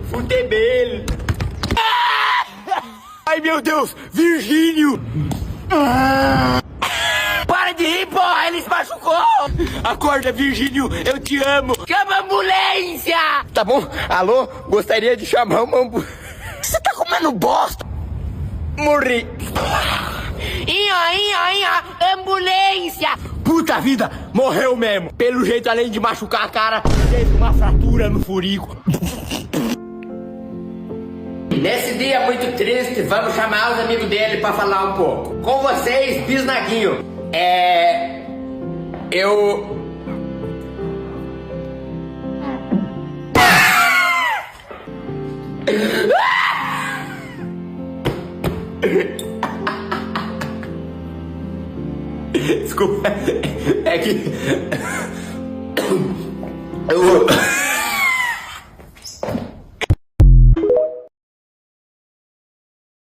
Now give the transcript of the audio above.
Futebol. Ai, meu Deus, Virgínio. Para de rir, porra, ele se machucou. Acorda, Virgínio, eu te amo. Chama a ambulância. Tá bom, alô, gostaria de chamar uma ambulância. Você tá comendo bosta? Morri. Ambulância. Puta vida, morreu mesmo. Pelo jeito, além de machucar a cara, teve uma fratura no furico. Nesse dia muito triste, vamos chamar os amigos dele pra falar um pouco. Com vocês, Bisnaguinho. Eu... Desculpa, é que...